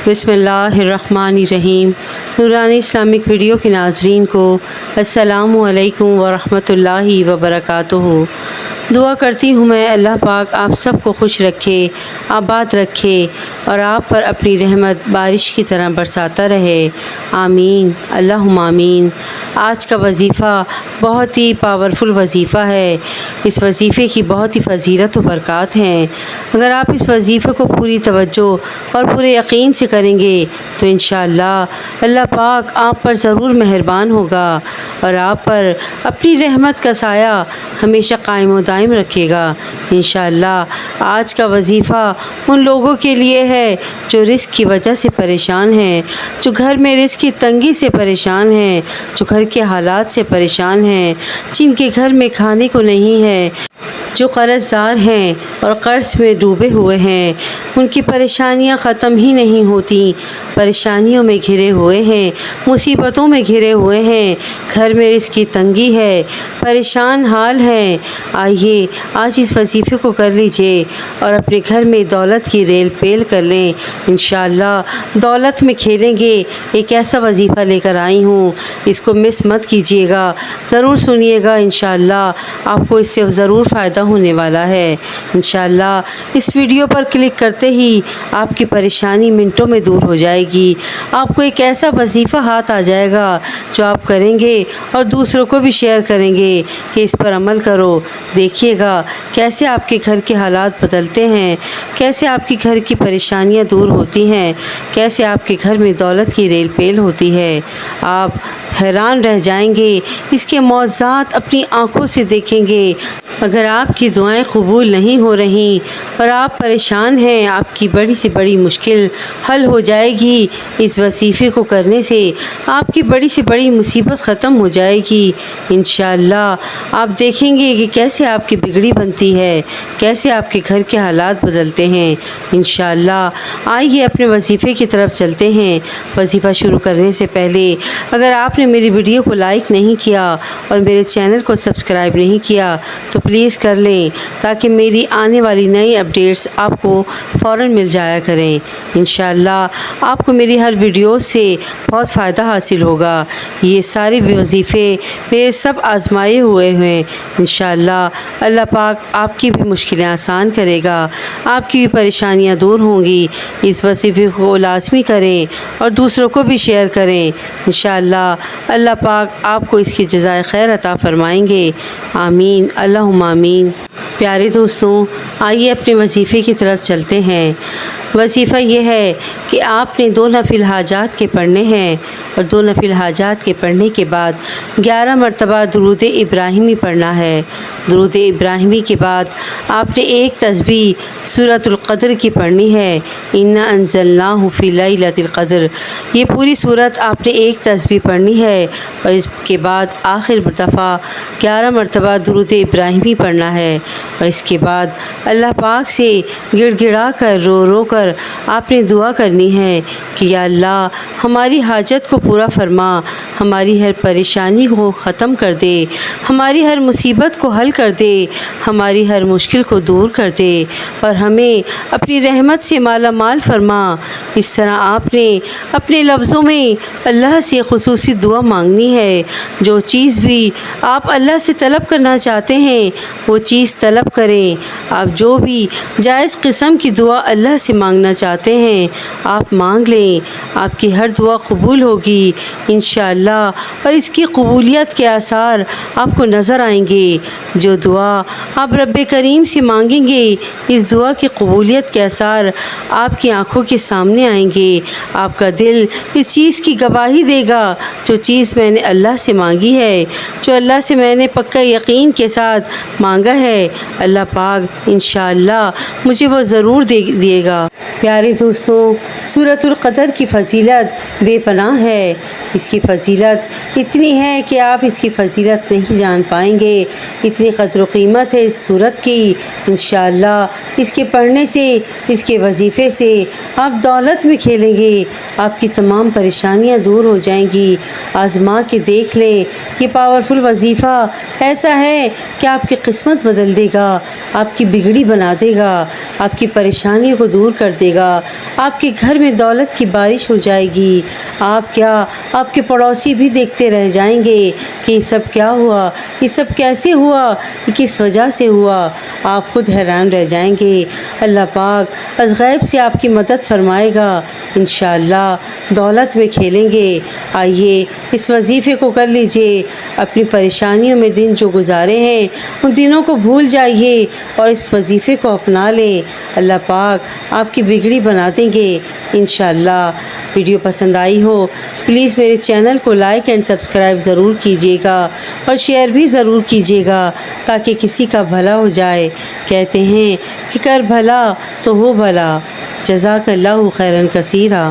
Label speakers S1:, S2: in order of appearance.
S1: बिस्मिल्लाहिर्रहमानिर्रहीम। नूरानी Islamic video के नाज़रीन को अस्सलामु अलैकुम वरहमतुल्लाहि वबरकातुहू। दुआ करती हूँ मैं अल्लाह पाक आप सबको खुश रखे, आबाद रखे और आप पर अपनी रहमत बारिश की तरह बरसाता रहे। आमीन अल्लाहुम्मा आमीन। आज का वजीफ़ा बहुत ही पावरफुल वजीफ़ा है। इस वजीफ़े की बहुत ही फ़जीलत और बरक़ात हैं। अगर आप इस वजीफ़े को पूरी तवज्जो और पूरे यकीन से करेंगे तो इंशाअल्लाह अल्लाह पाक आप पर ज़रूर मेहरबान होगा और आप पर अपनी रहमत का साया हमेशा कायम व दायम रखेगा इंशाअल्लाह। आज का वजीफ़ा उन लोगों के लिए है जो रिस्क की वजह से परेशान हैं, जो घर में रिस्क की तंगी से परेशान हैं, जो घर के हालात से परेशान हैं, जिनके घर में खाने को नहीं है, जो कर्ज़दार हैं और कर्ज़ में डूबे हुए हैं। उनकी परेशानियां ख़त्म ही नहीं होती, परेशानियों में घिरे हुए हैं, मुसीबतों में घिरे हुए हैं, घर में रिस्क की तंगी है, परेशान हाल हैं। आइए आज इस वजीफ़े को कर लीजिए और अपने घर में दौलत की रेल पेल कर लें। इंशाअल्लाह दौलत में खेलेंगे। एक ऐसा वजीफ़ा लेकर आई हूँ, इसको मिस मत कीजिएगा, ज़रूर सुनिएगा। इंशाअल्लाह आपको इससे ज़रूर फ़ायदा होने वाला है। इंशाअल्लाह इस वीडियो पर क्लिक करते ही आपकी परेशानी मिनटों में दूर हो जाएगी। आपको एक ऐसा वजीफ़ा हाथ आ जाएगा जो आप करेंगे और दूसरों को भी शेयर करेंगे कि इस पर अमल करो। देखिएगा कैसे आपके घर के हालात बदलते हैं, कैसे आपके घर की परेशानियां दूर होती हैं, कैसे आपके घर में दौलत की रेल पेल होती है। आप हैरान रह जाएंगे, इसके मौज़ात अपनी आँखों से देखेंगे। अगर आपकी दुआएं कबूल नहीं हो रही और आप परेशान हैं, आपकी बड़ी से बड़ी मुश्किल हल हो जाएगी। इस वजीफ़े को करने से आपकी बड़ी से बड़ी मुसीबत ख़त्म हो जाएगी इंशाअल्लाह। आप देखेंगे कि कैसे आपकी बिगड़ी बनती है, कैसे आपके घर के हालात बदलते हैं इंशाअल्लाह। आइए अपने वजीफ़े की तरफ चलते हैं। वजीफ़ा शुरू करने से पहले अगर आपने मेरी वीडियो को लाइक नहीं किया और मेरे चैनल को सब्सक्राइब नहीं किया तो प्लीज़ कर लें, ताकि मेरी आने वाली नई अपडेट्स आपको फ़ौरन मिल जाया करें। इंशाअल्लाह आपको मेरी हर वीडियो से बहुत फ़ायदा हासिल होगा। ये सारे वजीफ़े मेरे सब आजमाए हुए हैं। इंशाअल्लाह अल्लाह पाक आपकी भी मुश्किलें आसान करेगा, आपकी भी परेशानियां दूर होंगी। इस वजीफ़े को लाज़मी करें और दूसरों को भी शेयर करें। इंशाअल्लाह अल्लाह पाक आपको इसकी जज़ाए खैर अता फ़रमाएँगे। आमीन अल्लाहुम्मा आमीन। प्यारे दोस्तों, आइए अपने वजीफ़े की तरफ चलते हैं। वजीफ़ा ये है कि आपने 2 नफिल हाजात के पढ़ने हैं और 2 नफिल हाजात के पढ़ने के बाद 11 मरतबा दुरूद इब्राहिमी पढ़ना है। दुरूद इब्राहिमी के बाद आपने एक तस्बीह सूरतुल क़द्र की पढ़नी है, इन्ना अंज़लनाहु फ़ी लैलतिल क़द्र। ये पूरी सूरत आपने एक तस्बीह पढ़नी है और इसके बाद आखिर दफ़ा 11 मरतबा दुरूद इब्राहिमी पढ़ना है और इसके बाद अल्लाह पाक से गिड़गिड़ा कर रो रो कर आपने दुआ करनी है कि या अल्लाह हमारी हाजत को पूरा फरमा, हमारी हर परेशानी को ख़त्म कर दे, हमारी हर मुसीबत को हल कर दे, हमारी हर मुश्किल को दूर कर दे और हमें अपनी रहमत से माला माल फरमा। इस तरह आपने अपने लफ्ज़ों में अल्लाह से ख़ुसूसी दुआ मांगनी है। जो चीज़ भी आप अल्लाह से तलब करना चाहते हैं वो चीज़ तलब करें। आप जो भी जायज़ किस्म की दुआ अल्लाह से मांगना चाहते हैं आप मांग लें, आपकी हर दुआ कबूल होगी इंशाअल्लाह और इसकी कबूलियत के आसार आपको नज़र आएंगे। जो दुआ आप रब्बे करीम से मांगेंगे, इस दुआ की कबूलियत के आसार आपकी आँखों के सामने आएंगे। आपका दिल इस चीज़ की गवाही देगा, जो चीज़ मैंने अल्लाह से मांगी है, जो अल्लाह से मैंने पक्का यकीन के साथ मांगा है, अल्लाह पाक इंशाअल्लाह मुझे वो ज़रूर दिएगा। प्यारे दोस्तों, सूरतुल क़द्र की फ़जीलत बेपनाह है। इसकी फ़जीलत इतनी है कि आप इसकी फ़जीलत नहीं जान पाएंगे। इतनी क़द्र क़ीमत है इस सूरत की। इंशाअल्लाह इसके पढ़ने से, इसके वजीफ़े से आप दौलत में खेलेंगे, आपकी तमाम परेशानियां दूर हो जाएंगी। आज़मा के देख लें, ये पावरफुल वजीफ़ा ऐसा है कि आपकी किस्मत बदल देगा, आपकी बिगड़ी बना देगा, आपकी परेशानियों को दूर कर کر دے گا۔ آپ کے گھر میں دولت کی بارش ہو جائے گی۔ آپ کیا، آپ کے پڑوسی بھی دیکھتے رہ جائیں گے کہ یہ سب کیا ہوا، یہ سب کیسے ہوا، یہ کس وجہ سے ہوا۔ آپ خود حیران رہ جائیں گے۔ اللہ پاک از غیب سے آپ کی مدد فرمائے گا۔ انشاءاللہ دولت میں کھیلیں گے۔ آئیے اس وظیفے کو کر لیجئے۔ اپنی پریشانیوں میں دن جو گزارے ہیں ان دنوں کو بھول جائیے اور اس وظیفے کو اپنا لیں۔ اللہ پاک آپ کی بگڑی بنا دیں گے انشاءاللہ۔ ویڈیو پسند آئی ہو تو پلیز میرے چینل کو لائک اینڈ سبسکرائب ضرور کیجیے گا اور شیئر بھی ضرور کیجیے گا تاکہ کسی کا بھلا ہو جائے۔ کہتے ہیں کہ کر بھلا تو ہو بھلا۔ جزاک اللہ خیرا کثیرا۔